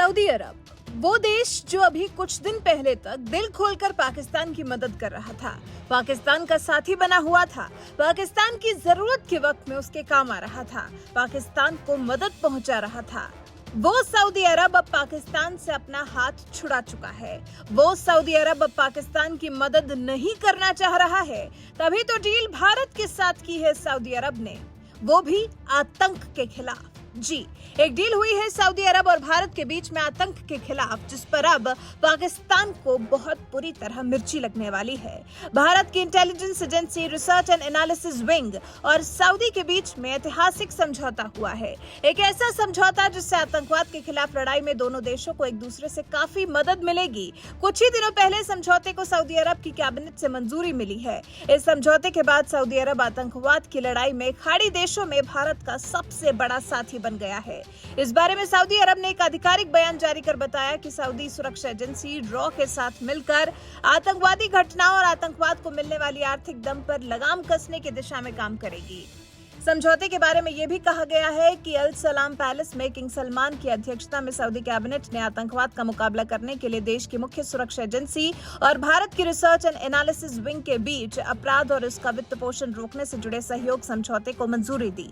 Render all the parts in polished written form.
Saudi अरब वो देश जो अभी कुछ दिन पहले तक दिल खोलकर पाकिस्तान की मदद कर रहा था, पाकिस्तान का साथी बना हुआ था, पाकिस्तान की जरूरत के वक्त में उसके काम आ रहा था, पाकिस्तान को मदद पहुंचा रहा था, वो सऊदी अरब अब पाकिस्तान से अपना हाथ छुड़ा चुका है। वो सऊदी अरब अब पाकिस्तान की मदद नहीं करना चाह रहा है। तभी तो डील भारत के साथ की है सऊदी अरब ने, वो भी आतंक के खिलाफ। जी, एक डील हुई है सऊदी अरब और भारत के बीच में आतंक के खिलाफ, जिस पर अब पाकिस्तान को बहुत बुरी तरह मिर्ची लगने वाली है। भारत की intelligence agency research and analysis wing और सऊदी के बीच में ऐतिहासिक समझौता हुआ है। एक ऐसा समझौता जिससे आतंकवाद के खिलाफ लड़ाई में दोनों देशों को एक दूसरे से काफी मदद मिलेगी। कुछ ही दिनों पहले समझौते को सऊदी अरब की कैबिनेट से मंजूरी मिली है। इस समझौते के बाद सऊदी अरब आतंकवाद की लड़ाई में खाड़ी देशों में भारत का सबसे बड़ा साथी बन गया है। इस बारे में सऊदी अरब ने एक आधिकारिक बयान जारी कर बताया कि सऊदी सुरक्षा एजेंसी रॉ के साथ मिलकर आतंकवादी घटनाओं और आतंकवाद को मिलने वाली आर्थिक दम पर लगाम कसने की दिशा में काम करेगी। समझौते के बारे में यह भी कहा गया है कि अल सलाम पैलेस में किंग सलमान की अध्यक्षता में सऊदी कैबिनेट ने आतंकवाद का मुकाबला करने के लिए देश की मुख्य सुरक्षा एजेंसी और भारत की रिसर्च एंड एनालिसिस विंग के बीच अपराध और इसका वित्त पोषण रोकने से जुड़े सहयोग समझौते को मंजूरी दी।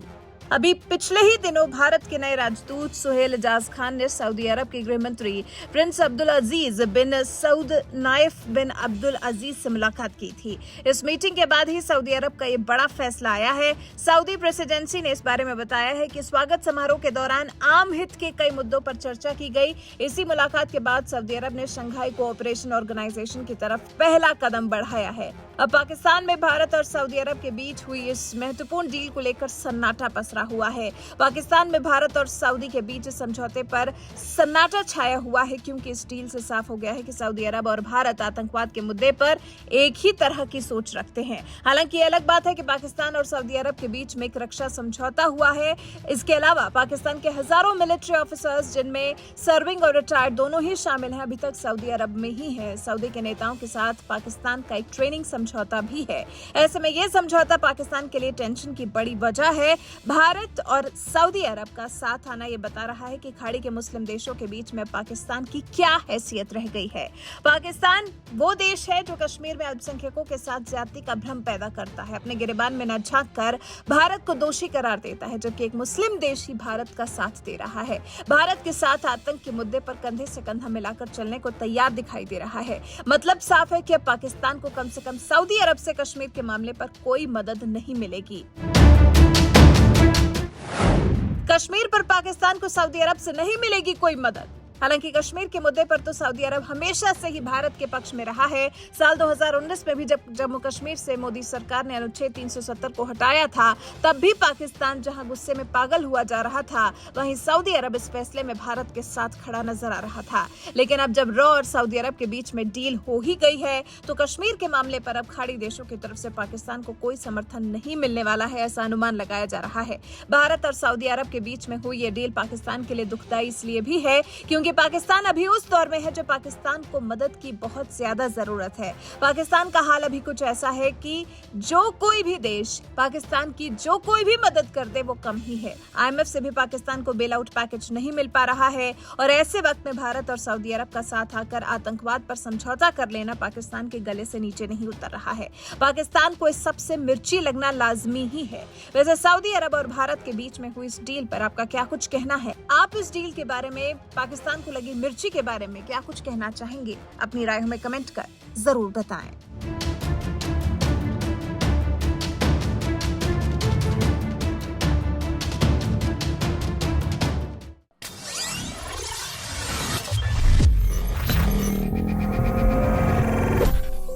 अभी पिछले ही दिनों भारत के नए राजदूत सुहेल एजाज खान ने सऊदी अरब के गृह मंत्री प्रिंस अब्दुल अजीज बिन सऊद नाइफ बिन अब्दुल अजीज से मुलाकात की थी। इस मीटिंग के बाद ही सऊदी अरब का ये बड़ा फैसला आया है। सऊदी प्रेस एजेंसी ने इस बारे में बताया है कि स्वागत समारोह के दौरान आम हित के कई मुद्दों पर चर्चा की गई। इसी मुलाकात के बाद सऊदी अरब ने शंघाई कोऑपरेशन ऑर्गेनाइजेशन की तरफ पहला कदम बढ़ाया है। अब पाकिस्तान में भारत और सऊदी अरब के बीच हुई इस महत्वपूर्ण डील को लेकर सन्नाटा पसरा हुआ है। पाकिस्तान में भारत और सऊदी के बीच इस समझौते पर सन्नाटा छाया हुआ है, क्योंकि इस डील से साफ हो गया है कि सऊदी अरब और भारत आतंकवाद के मुद्दे पर एक ही तरह की सोच रखते हैं। हालांकि ये अलग बात है कि पाकिस्तान और सऊदी अरब के बीच में एक रक्षा समझौता हुआ है। इसके अलावा पाकिस्तान के हजारों मिलिट्री ऑफिसर्स, जिनमें सर्विंग और रिटायर्ड दोनों ही शामिल हैं, अभी तक सऊदी अरब में ही है। सऊदी के नेताओं के साथ पाकिस्तान का एक ट्रेनिंग समझौता भी है। ऐसे में यह समझौता पाकिस्तान के लिए टेंशन की बड़ी वजह है। भारत और सऊदी अरब का साथ आना यह बता रहा है कि खाड़ी के मुस्लिम देशों के बीच में पाकिस्तान की क्या हैसियत रह गई है। पाकिस्तान वो देश है जो कश्मीर में अल्पसंख्यकों के साथ ज्यादती का भ्रम पैदा करता है, अपने गिरेबान में न झांक कर भारत को दोषी करार देता है, जबकि एक मुस्लिम देश ही भारत का साथ दे रहा है। भारत के साथ आतंक के मुद्दे पर कंधे से कंधा मिलाकर चलने को तैयार दिखाई दे रहा है। मतलब साफ है कि अब पाकिस्तान को कम से कम सऊदी अरब से कश्मीर के मामले पर कोई मदद नहीं मिलेगी। कश्मीर पर पाकिस्तान को सऊदी अरब से नहीं मिलेगी कोई मदद। हालांकि कश्मीर के मुद्दे पर तो सऊदी अरब हमेशा से ही भारत के पक्ष में रहा है। साल 2019 में भी जब जम्मू कश्मीर से मोदी सरकार ने अनुच्छेद 370 को हटाया था, तब भी पाकिस्तान जहां गुस्से में पागल हुआ जा रहा था, वहीं सऊदी अरब इस फैसले में भारत के साथ खड़ा नजर आ रहा था। लेकिन अब जब रॉ और सऊदी अरब के बीच में डील हो ही गई है, तो कश्मीर के मामले पर अब खाड़ी देशों की तरफ से पाकिस्तान को कोई समर्थन नहीं मिलने वाला है, ऐसा अनुमान लगाया जा रहा है। भारत और सऊदी अरब के बीच में हुई ये डील पाकिस्तान के लिए दुखदायी इसलिए भी है क्योंकि पाकिस्तान अभी उस दौर में है जब पाकिस्तान को मदद की बहुत ज्यादा जरूरत है। पाकिस्तान का हाल अभी कुछ ऐसा है कि जो कोई भी देश पाकिस्तान की जो कोई भी मदद कर दे वो कम ही है। IMF से भी पाकिस्तान को बेल आउट पैकेज नहीं मिल पा रहा है और ऐसे वक्त में भारत और सऊदी अरब का साथ आकर आतंकवाद पर समझौता कर लेना पाकिस्तान के गले से नीचे नहीं उतर रहा है। पाकिस्तान को इस सबसे मिर्ची लगना लाजमी ही है। वैसे सऊदी अरब और भारत के बीच में हुई इस डील पर आपका क्या कुछ कहना है? आप इस डील के बारे में, पाकिस्तान को लगी मिर्ची के बारे में क्या कुछ कहना चाहेंगे? अपनी राय हमें कमेंट कर जरूर बताएं।